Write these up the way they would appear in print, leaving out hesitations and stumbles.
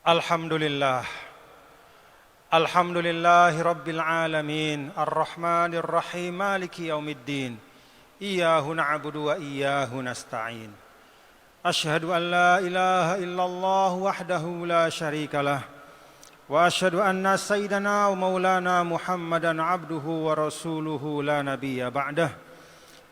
Alhamdulillah. Alhamdulillahi Rabbil Alamin. Ar-Rahmanir Rahim. Maliki yaumiddin. Iyyahu na'budu wa iyyahu nasta'in. Ashhadu an la ilaha illallah wahdahu la syarikalah. Wa ashhadu anna sayyidana wa maulana Muhammadan abduhu wa rasuluhu la nabiyya ba'dah.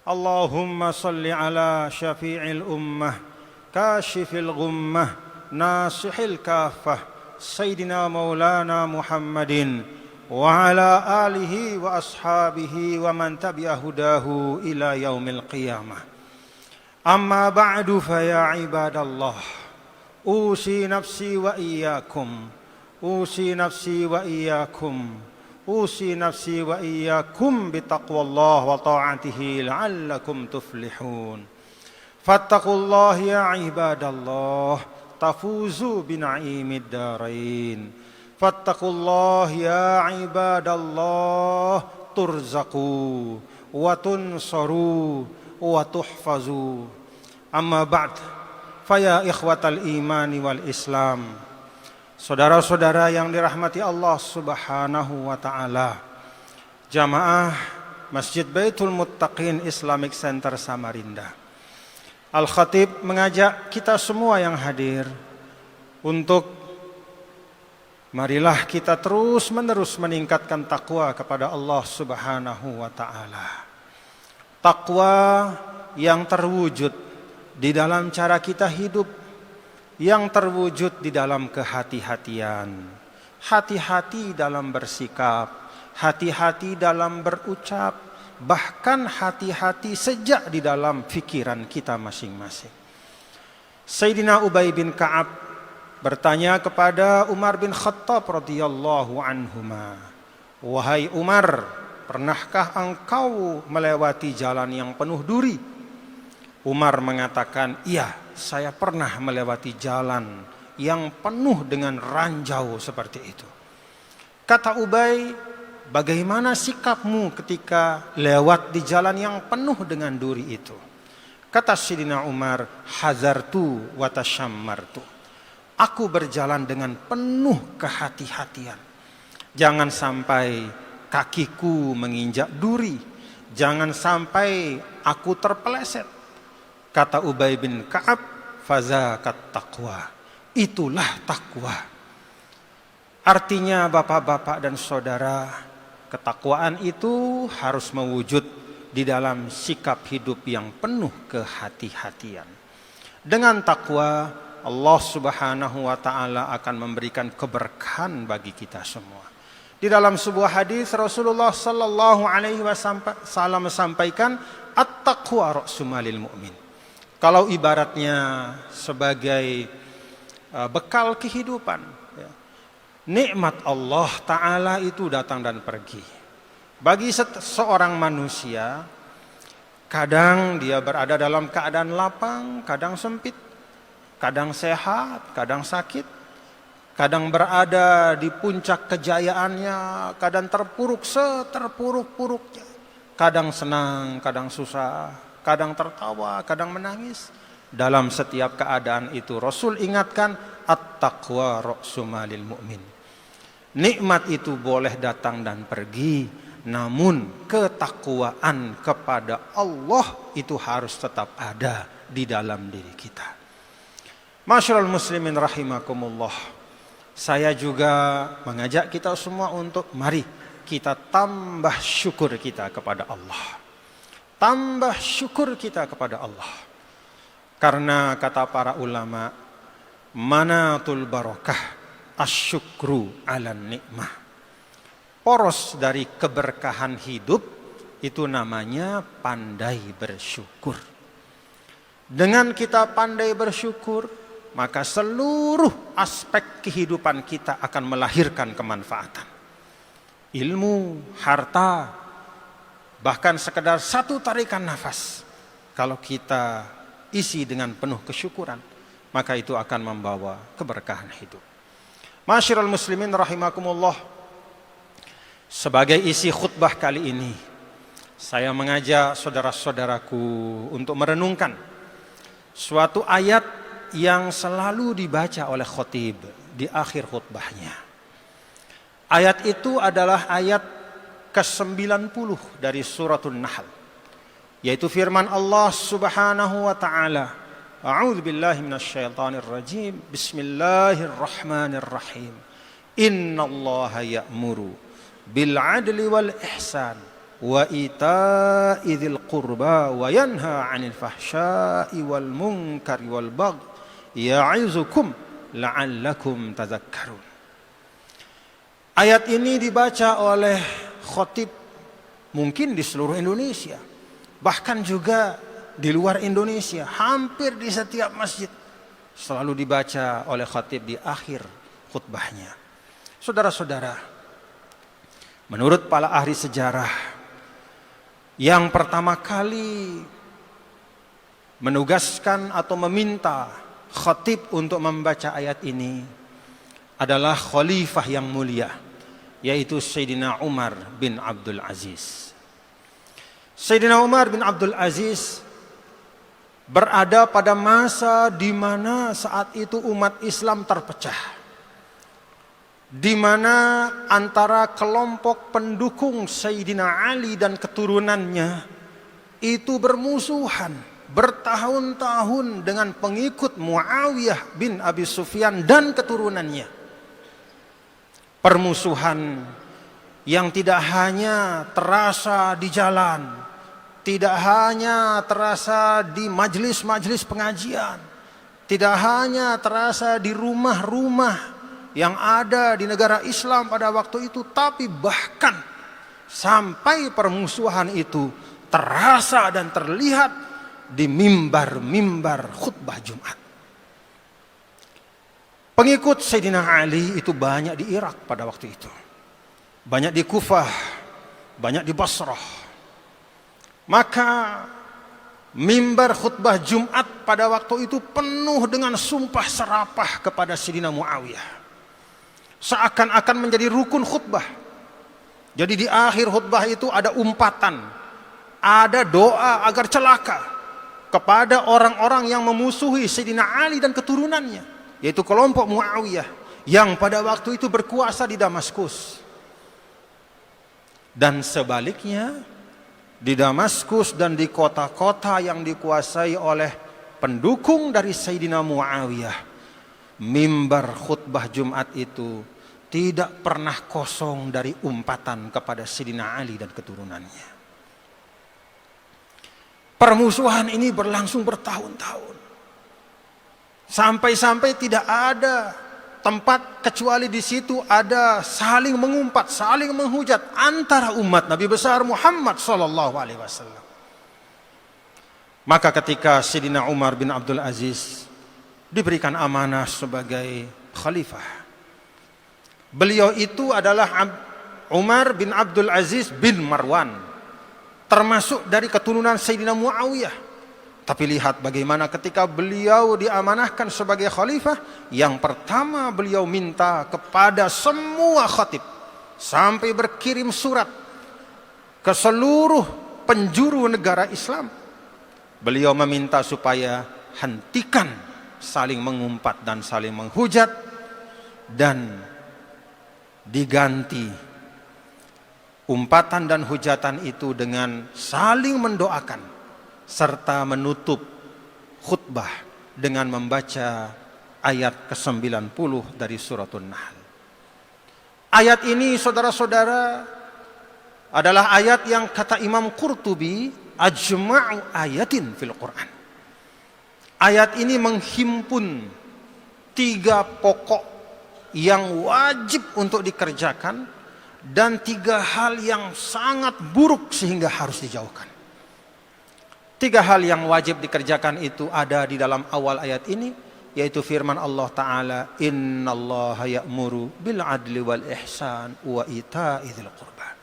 Allahumma salli ala syafi'il ummah, kashifil ghummah, nasihil kafah, Sayyidina Maulana Muhammadin wa ala alihi wa ashabihi wa man tabi'a hudahu ila yaumil qiyamah. Amma ba'du fa ya ibadallah, usi nafsi wa iyyakum, usi nafsi wa iyyakum, usi nafsi wa iyyakum bitaqwallah wa ta'atihi la'allakum tuflihun. Fattaqullah ya ibadallah, tafuzu bina'imid darain. Fattaqullah ya ibadallah, turzaqu wa tunsaru wa tuhfazu. Amma ba'd, faya ikhwatal imani wal islam, saudara-saudara yang dirahmati Allah subhanahu wa ta'ala, jamaah Masjid Baitul Muttaqin Islamic Center Samarinda. Al-Khatib mengajak kita semua yang hadir untuk marilah kita terus-menerus meningkatkan takwa kepada Allah Subhanahu wa ta'ala. Takwa yang terwujud di dalam cara kita hidup, yang terwujud di dalam kehati-hatian. Hati-hati dalam bersikap, hati-hati dalam berucap, bahkan hati-hati sejak di dalam fikiran kita masing-masing. Sayyidina Ubay bin Ka'ab bertanya kepada Umar bin Khattab radhiyallahu anhuma, "Wahai Umar, pernahkah engkau melewati jalan yang penuh duri?" Umar mengatakan, "Iya, saya pernah melewati jalan yang penuh dengan ranjau seperti itu." Kata Ubay, "Bagaimana sikapmu ketika lewat di jalan yang penuh dengan duri itu?" Kata Sayyidina Umar, "Hazartu wa tashammartu." Aku berjalan dengan penuh kehati-hatian. Jangan sampai kakiku menginjak duri, jangan sampai aku terpeleset. Kata Ubay bin Ka'ab, "Fazakat taqwa." Itulah takwa. Artinya bapak-bapak dan saudara, ketakwaan itu harus mewujud di dalam sikap hidup yang penuh kehati-hatian. Dengan takwa, Allah Subhanahu wa ta'ala akan memberikan keberkahan bagi kita semua. Di dalam sebuah hadis Rasulullah sallallahu alaihi wasallam sampaikan, "At-taqwa ra'su malil mu'min." Kalau ibaratnya sebagai bekal kehidupan, nikmat Allah Ta'ala itu datang dan pergi. Bagi seorang manusia, kadang dia berada dalam keadaan lapang, kadang sempit, kadang sehat, kadang sakit, kadang berada di puncak kejayaannya, kadang terpuruk seterpuruk-puruknya, kadang senang, kadang susah, kadang tertawa, kadang menangis. Dalam setiap keadaan itu Rasul ingatkan, at-taqwa ra'su malil mu'min. Nikmat itu boleh datang dan pergi, namun ketakwaan kepada Allah itu harus tetap ada di dalam diri kita. Masyarul muslimin rahimakumullah, saya juga mengajak kita semua untuk mari kita tambah syukur kita kepada Allah. Tambah syukur kita kepada Allah. Karena kata para ulama, manatul barakah asyukru ala nikmah. Poros dari keberkahan hidup itu namanya pandai bersyukur. Dengan kita pandai bersyukur, maka seluruh aspek kehidupan kita akan melahirkan kemanfaatan. Ilmu, harta, bahkan sekedar satu tarikan nafas, kalau kita isi dengan penuh kesyukuran, maka itu akan membawa keberkahan hidup. Masyarul muslimin rahimakumullah, sebagai isi khutbah kali ini, saya mengajak saudara-saudaraku untuk merenungkan suatu ayat yang selalu dibaca oleh khotib di akhir khutbahnya. Ayat itu adalah ayat ke-90 dari suratul Nahl, yaitu firman Allah Subhanahu wa taala, A'udzu billahi minasyaitonir rajim. Bismillahirrahmanirrahim. Innallaha ya'muru bil 'adli wal ihsan wa ita'i dzil qurba wa yanha 'anil fahsya'i wal munkari wal baghi ya'izukum la'allakum tadhakkarun. Ayat ini dibaca oleh khatib mungkin di seluruh Indonesia, bahkan juga di luar Indonesia. Hampir di setiap masjid selalu dibaca oleh khatib di akhir khutbahnya. Saudara-saudara, menurut para ahli sejarah, yang pertama kali menugaskan atau meminta khatib untuk membaca ayat ini adalah khalifah yang mulia, yaitu Sayyidina Umar bin Abdul Aziz. Sayyidina Umar bin Abdul Aziz berada pada masa di mana saat itu umat Islam terpecah, di mana antara kelompok pendukung Sayyidina Ali dan keturunannya itu bermusuhan bertahun-tahun dengan pengikut Muawiyah bin Abi Sufyan dan keturunannya. Permusuhan yang tidak hanya terasa di jalan, tidak hanya terasa di majelis-majelis pengajian, tidak hanya terasa di rumah-rumah yang ada di negara Islam pada waktu itu, tapi bahkan sampai permusuhan itu terasa dan terlihat di mimbar-mimbar khutbah Jumat. Pengikut Sayyidina Ali itu banyak di Irak pada waktu itu, banyak di Kufah, banyak di Basrah. Maka mimbar khutbah Jumat pada waktu itu penuh dengan sumpah serapah kepada Sayyidina Muawiyah, seakan-akan menjadi rukun khutbah. Jadi di akhir khutbah itu ada umpatan, ada doa agar celaka kepada orang-orang yang memusuhi Sayyidina Ali dan keturunannya, yaitu kelompok Muawiyah yang pada waktu itu berkuasa di Damaskus. Dan sebaliknya, di Damaskus dan di kota-kota yang dikuasai oleh pendukung dari Sayyidina Muawiyah, mimbar khutbah Jumat itu tidak pernah kosong dari umpatan kepada Sayyidina Ali dan keturunannya. Permusuhan ini berlangsung bertahun-tahun, sampai-sampai tidak ada tempat kecuali di situ ada saling mengumpat, saling menghujat antara umat Nabi besar Muhammad sallallahu alaihi wasallam. Maka ketika Sayyidina Umar bin Abdul Aziz diberikan amanah sebagai khalifah, beliau itu adalah Umar bin Abdul Aziz bin Marwan, termasuk dari keturunan Sayyidina Muawiyah. Tapi lihat bagaimana ketika beliau diamanahkan sebagai khalifah, yang pertama beliau minta kepada semua khatib, sampai berkirim surat ke seluruh penjuru negara Islam. Beliau meminta supaya hentikan saling mengumpat dan saling menghujat, dan diganti umpatan dan hujatan itu dengan saling mendoakan, serta menutup khutbah dengan membaca ayat ke-90 dari suratul Nahl. Ayat ini, saudara-saudara, adalah ayat yang kata Imam Qurtubi ajma'u ayatin fil Quran. Ayat ini menghimpun 3 pokok yang wajib untuk dikerjakan dan 3 hal yang sangat buruk sehingga harus dijauhkan. 3 hal yang wajib dikerjakan itu ada di dalam awal ayat ini, yaitu firman Allah Ta'ala, innallaha ya'muru bil adli wal ihsan wa ita'i dzil qurba.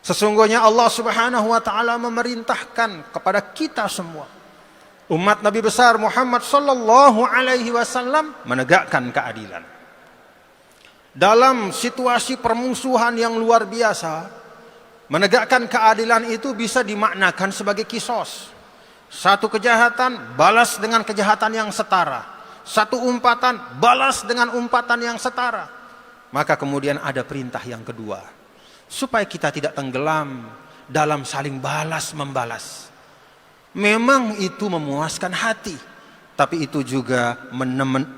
Sesungguhnya Allah Subhanahu wa Ta'ala memerintahkan kepada kita semua, umat Nabi besar Muhammad sallallahu alaihi wasallam, menegakkan keadilan. Dalam situasi permusuhan yang luar biasa, menegakkan keadilan itu bisa dimaknakan sebagai kisos. Satu kejahatan balas dengan kejahatan yang setara. satu umpatan balas dengan umpatan yang setara. Maka kemudian ada perintah yang kedua, supaya kita tidak tenggelam dalam saling balas membalas. Memang itu memuaskan hati, tapi itu juga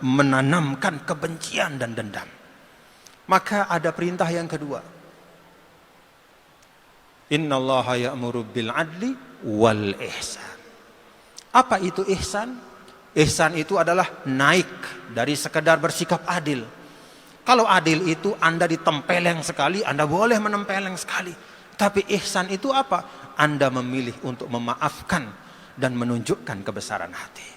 menanamkan kebencian dan dendam. Maka ada perintah yang kedua. Innallaha ya'muru bil adli wal ihsan. Apa itu ihsan? Ihsan itu adalah naik dari sekedar bersikap adil. Kalau adil itu Anda ditempeleng sekali, Anda boleh menempeleng sekali. Tapi ihsan itu apa? Anda memilih untuk memaafkan dan menunjukkan kebesaran hati.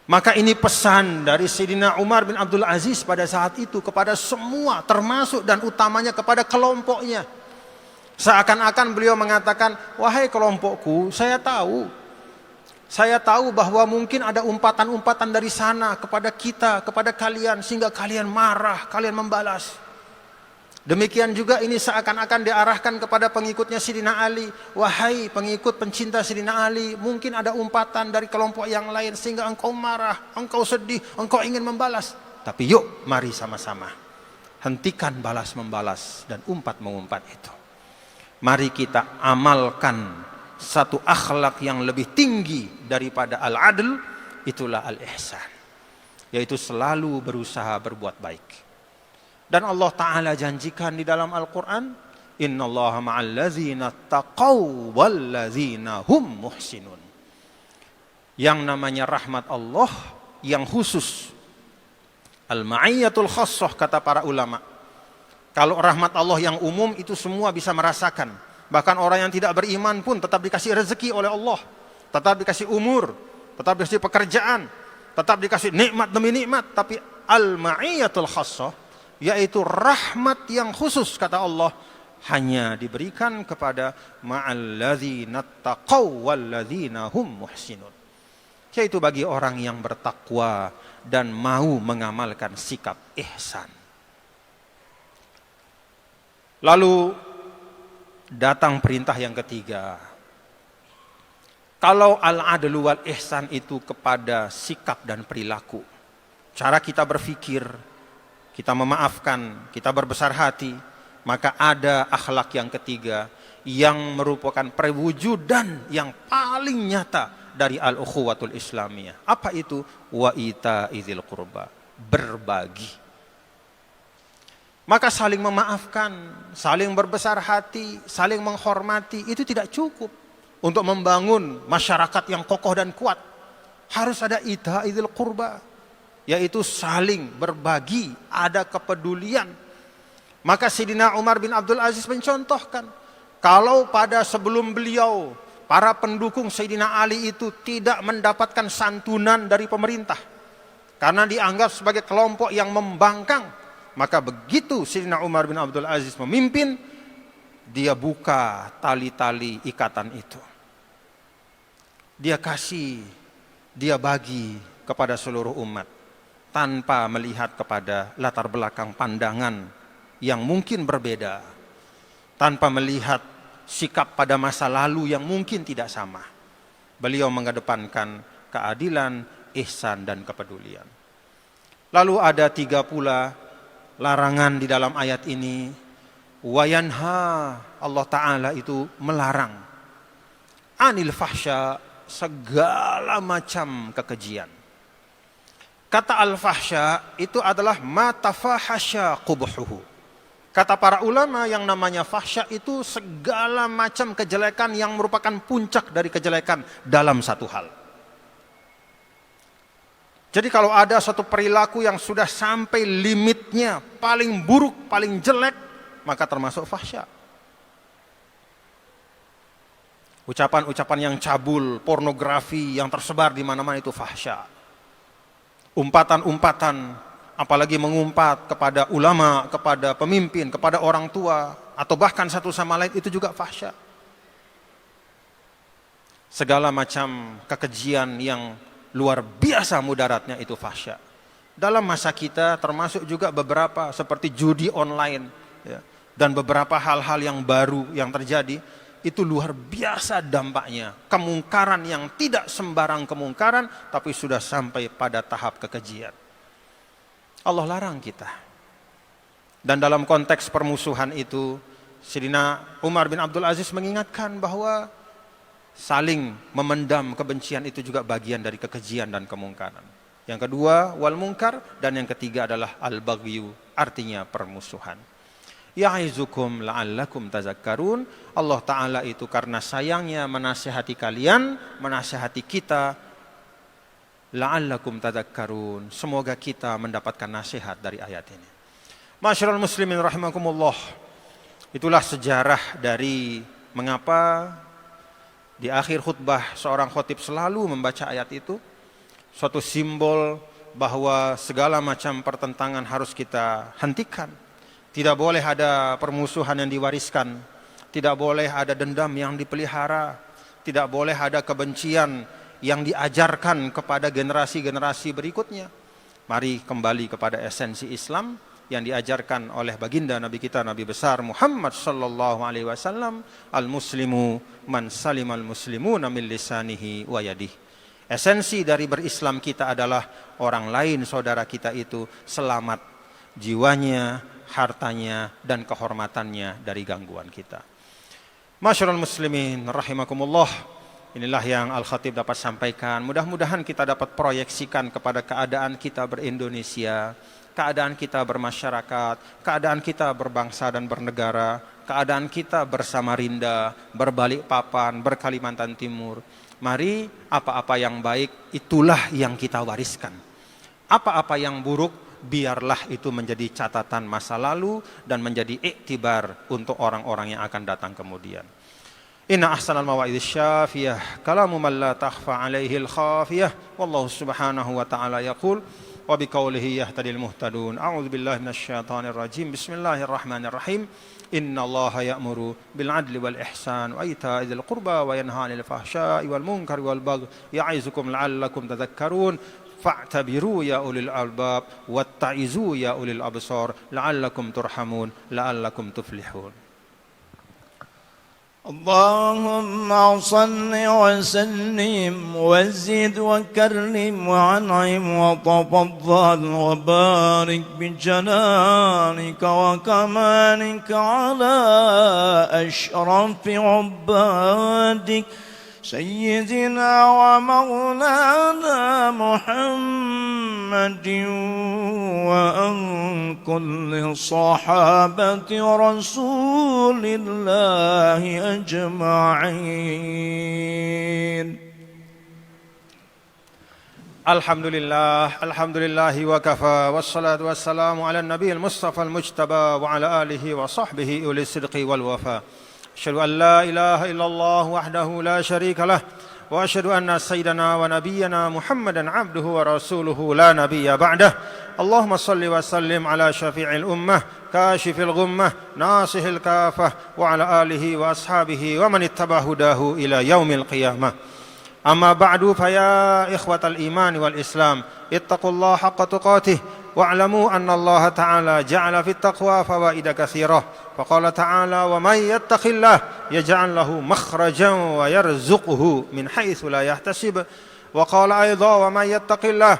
Maka ini pesan dari Sayyidina Umar bin Abdul Aziz pada saat itu kepada semua, termasuk dan utamanya kepada kelompoknya. Seakan-akan beliau mengatakan, wahai kelompokku, saya tahu bahwa mungkin ada umpatan-umpatan dari sana kepada kita, kepada kalian, sehingga kalian marah, kalian membalas. Demikian juga ini seakan-akan diarahkan kepada pengikutnya Sayyidina Ali. Wahai pengikut pencinta Sayyidina Ali, mungkin ada umpatan dari kelompok yang lain sehingga engkau marah, engkau sedih, engkau ingin membalas. Tapi yuk, mari sama-sama hentikan balas membalas dan umpat mengumpat itu. Mari kita amalkan satu akhlak yang lebih tinggi daripada al-adl, itulah al-ihsan, yaitu selalu berusaha berbuat baik. Dan Allah Ta'ala janjikan di dalam Al-Quran, innallaha ma'al ladzina taqaw wal ladzina hum muhsinun. Yang namanya rahmat Allah yang khusus, al-ma'iyyatul khassah kata para ulama. Kalau rahmat Allah yang umum itu semua bisa merasakan. Bahkan orang yang tidak beriman pun tetap dikasih rezeki oleh Allah, tetap dikasih umur, tetap dikasih pekerjaan, tetap dikasih nikmat demi nikmat. Tapi al-ma'iyyatul khassah, yaitu rahmat yang khusus kata Allah, hanya diberikan kepada ma'al ladzina taqaw wal ladzina hum muhsinun, yaitu bagi orang yang bertakwa dan mau mengamalkan sikap ihsan. Lalu datang perintah yang ketiga. Kalau al-adlu wal ihsan itu kepada sikap dan perilaku, cara kita berpikir, kita memaafkan, kita berbesar hati, maka ada akhlak yang ketiga yang merupakan perwujudan yang paling nyata dari al-ukhuwatul islamiyah. Apa itu? Wa ita'izil qurba, berbagi. Maka saling memaafkan, saling berbesar hati, saling menghormati itu tidak cukup untuk membangun masyarakat yang kokoh dan kuat. Harus ada ita'izil qurba, yaitu saling berbagi, ada kepedulian. Maka Sayyidina Umar bin Abdul Aziz mencontohkan, kalau pada sebelum beliau, para pendukung Sayyidina Ali itu tidak mendapatkan santunan dari pemerintah, karena dianggap sebagai kelompok yang membangkang, maka begitu Sayyidina Umar bin Abdul Aziz memimpin, dia buka tali-tali ikatan itu. Dia kasih, dia bagi kepada seluruh umat, tanpa melihat kepada latar belakang pandangan yang mungkin berbeda, tanpa melihat sikap pada masa lalu yang mungkin tidak sama. Beliau mengedepankan keadilan, ihsan dan kepedulian. Lalu ada 3 pula larangan di dalam ayat ini. Wayanha, Allah Ta'ala itu melarang anil fahsya, segala macam kekejian. Kata al-fahsya itu adalah ma tafahasya qubuhuhu. Kata para ulama, yang namanya fahsya itu segala macam kejelekan yang merupakan puncak dari kejelekan dalam satu hal. Jadi kalau ada suatu perilaku yang sudah sampai limitnya, paling buruk, paling jelek, maka termasuk fahsya. Ucapan-ucapan yang cabul, pornografi yang tersebar di mana-mana itu fahsya. Umpatan-umpatan, apalagi mengumpat kepada ulama, kepada pemimpin, kepada orang tua, atau bahkan satu sama lain, itu juga fahsya. Segala macam kekejian yang luar biasa mudaratnya itu fahsya. Dalam masa kita termasuk juga beberapa seperti judi online, ya, dan beberapa hal-hal yang baru yang terjadi. itu luar biasa dampaknya. Kemungkaran yang tidak sembarang kemungkaran, tapi sudah sampai pada tahap kekejian. Allah larang kita. Dan dalam konteks permusuhan itu, Sayyidina Umar bin Abdul Aziz mengingatkan bahwa saling memendam kebencian itu juga bagian dari kekejian dan kemungkaran. Yang kedua, wal munkar, dan yang ketiga adalah al-baghyu, artinya permusuhan. Ya'izukum la'allakum tazakkarun. Allah Ta'ala itu karena sayangnya menasihati kalian, menasihati kita, la'allakum tazakkarun. Semoga kita mendapatkan nasihat dari ayat ini. Masyarul muslimin rahimakumullah. Itulah sejarah dari mengapa di akhir khutbah seorang khotib selalu membaca ayat itu. Suatu simbol bahwa segala macam pertentangan harus kita hentikan. Tidak boleh ada permusuhan yang diwariskan. Tidak boleh ada dendam yang dipelihara. Tidak boleh ada kebencian yang diajarkan kepada generasi-generasi berikutnya. Mari kembali kepada esensi Islam yang diajarkan oleh baginda Nabi kita, Nabi besar Muhammad sallallahu alaihi wasallam. Al-muslimu man salimal muslimuna min lisanihi wa yadihi. Esensi dari berislam kita adalah orang lain saudara kita itu selamat jiwanya, hartanya, dan kehormatannya dari gangguan kita. Masyarul muslimin rahimakumullah. Inilah yang Al-Khatib dapat sampaikan. Mudah-mudahan kita dapat proyeksikan kepada keadaan kita ber-Indonesia, keadaan kita bermasyarakat, keadaan kita berbangsa dan bernegara, keadaan kita bersamarinda, berbalik papan, berKalimantan Timur. Mari apa-apa yang baik itulah yang kita wariskan. Apa-apa yang buruk biarlah itu menjadi catatan masa lalu dan menjadi iktibar untuk orang-orang yang akan datang kemudian. Inna ahsanal mawa'idz syafiyah kalamu man la takhfa 'alaihi al-khafiyah wallahu subhanahu wa ta'ala yaqul wa biqaulihi yahtadil muhtadun. A'udzu billahi minasy syaithanir rajim. Bismillahirrahmanirrahim. Innallaha ya'muru bil 'adli wal ihsan wa ita'i dzil qurba wa yanha 'anil fahsya'i wal munkari wal baghi ya'izukum la'allakum tadhakkarun. Fa'tabiru ya ulil albab watta'izu ya ulil absar la'allakum turhamun la'allakum tuflihun. اللهم صل وسلم وزد وكرم وانعم وتفضل وبارك بجلالك وكمالك على أشرف عبادك سيدنا ومولانا محمد وأن كل صحابة رسول الله أجمعين. Alhamdulillah wa kafa wassalatu wassalamu ala nabiyil mustafa al-mujtaba wa ala alihi wa sahbihi ulis sidqi wal wafa. Asyhadu an la ilaha illallah wahdahu la syarika lah wa asyhadu anna sayyidana wa nabiyyana Muhammadan abduhu wa rasuluhu la nabiyya ba'dah. Allahumma salli wa sallim ala syafi'il ummah kashifil ghummah nasihil kafah wa ala alihi wa ashabihi wa man ittaba hudahu ila yaumil qiyamah. Amma ba'du fa ya ikhwatal iman wal islam ittaqullaha haqqa tuqatih wa'lamu anna Allah ta'ala ja'ala fit taqwa fawaida katsirah. Faqala ta'ala wa may yattaqillah yaj'al lahu makhrajan wa yarzuqhu min haitsu la yahtasib. Wa qala aidha wa may yattaqillah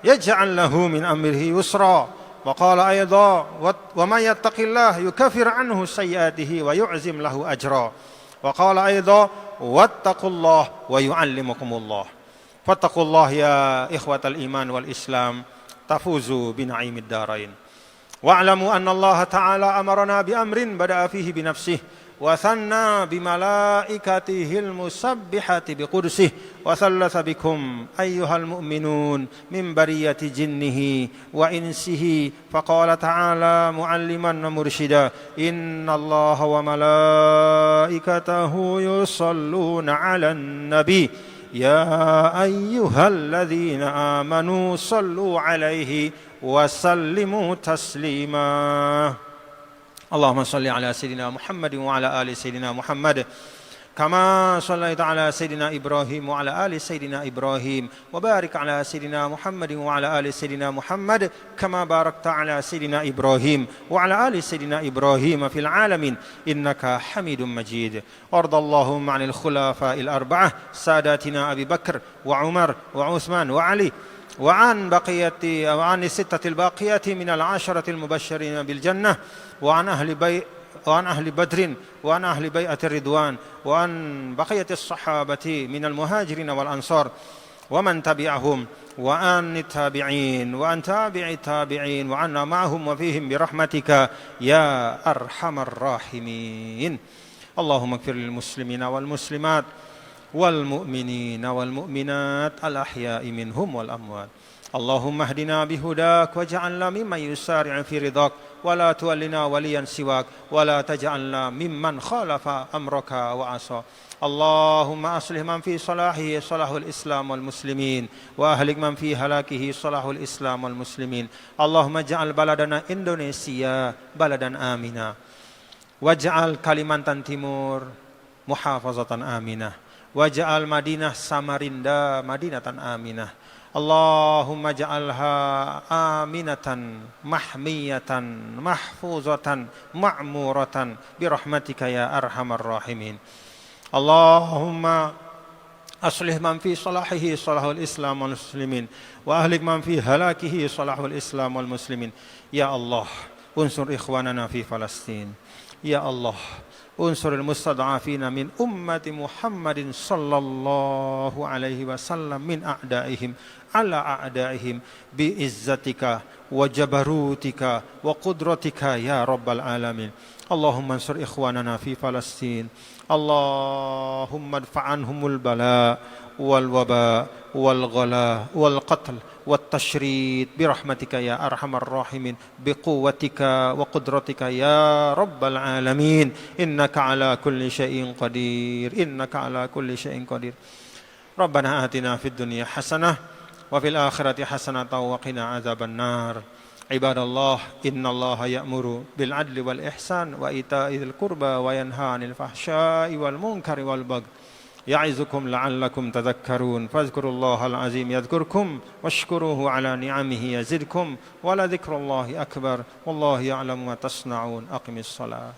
yaj'al lahu min amrihi yusra. Wa qala aidha wa may yattaqillah yukaffir anhu sayyi'atihi wa yu'zim lahu ajra. Wa qala aidha wattaqullah wa yu'allimukumullah. Fattaqullah ya ikhwatal iman wal islam tafuzu bina'imid darain. Wa'lamu anna Allah ta'ala amarna bi amrin bada'a fihi bi nafsihi wa thanna bi malaikatihil musabbihati bi qudsih wa thallatha bikum ayyuhal mu'minun min bariyati jinnihi wa insihi faqala ta'ala mu'alliman wa mursyida inna Allah wa malaikatahu yusalluna 'alan nabi ya ayyuhalladzina amanu sallu 'alaihi wa sallimu taslima. Allahumma salli ala sayyidina Muhammadin wa ala ali sayyidina Muhammad كما صليت على سيدنا إبراهيم وعلى آل سيدنا إبراهيم وبارك على سيدنا محمد وعلى آل سيدنا محمد كما باركت على سيدنا إبراهيم وعلى آل سيدنا إبراهيم في العالمين إنك حميد مجيد. وارض اللهم عن الخلفاء الأربعة ساداتنا أبي بكر وعمر وعثمان وعلي وعن الستة الباقيات من العشرة المبشرين بالجنة وعن أهل بدر وعن أهل بيعة الرضوان وعن بقية الصحابة من المهاجرين والأنصار ومن تبعهم وعن التابعين وعن تابع التابعين وعنا معهم وفيهم برحمتك يا أرحم الراحمين. اللهم اغفر للمسلمين والمسلمات والمؤمنين والمؤمنات الأحياء منهم والأموات. اللهم اهدنا بهداك واجعلنا ممن يسارع في رضاك ولا تولنا وليا سواك ولا تجعلنا ممن خالف أمرك وعصى. اللهم أصلح من في صلاحه صلاح الإسلام والمسلمين وأهلك من في هلاكه صلاح الإسلام والمسلمين. اللهم اجعل بلدنا إندونيسيا بلدا آمنا واجعل كاليمانتان تيمور محافظة آمنة واجعل مدينة ساماريندا مدينة آمنة. اللهم اجعلها آمنة محمية محفوظة معمورة برحمتك يا أرحم الراحمين. اللهم أصلح من في صلاحه صلاح الإسلام والمسلمين وأهلك من في هلاكه صلاح الإسلام والمسلمين. يا الله انصر إخواننا في فلسطين. يا الله انصر المستضعفين من أمة محمد صلى الله عليه وسلم من أعدائهم على أعدائهم بعزتك وجبروتك وقدرتك يا رب العالمين. اللهم انصر إخواننا في فلسطين. اللهم ادفع عنهم البلاء والوباء والغلاء والقتل والتشريد برحمتك يا أرحم الراحمين بقوتك وقدرتك يا رب العالمين. إنك على كل شيء قدير. إنك على كل شيء قدير. ربنا آتنا في الدنيا حسنة وفي الآخرة حسنة وقنا عذاب النار. عباد الله إن الله يأمر بالعدل والإحسان وإيتاء ذي القربى وينهى عن الفحشاء والمنكر والبغي يعظكم لعلكم تذكرون. فاذكروا الله العظيم يذكركم واشكروه على نعمه يزدكم ولذكر الله أكبر والله يعلم ما تصنعون. أقم الصلاة.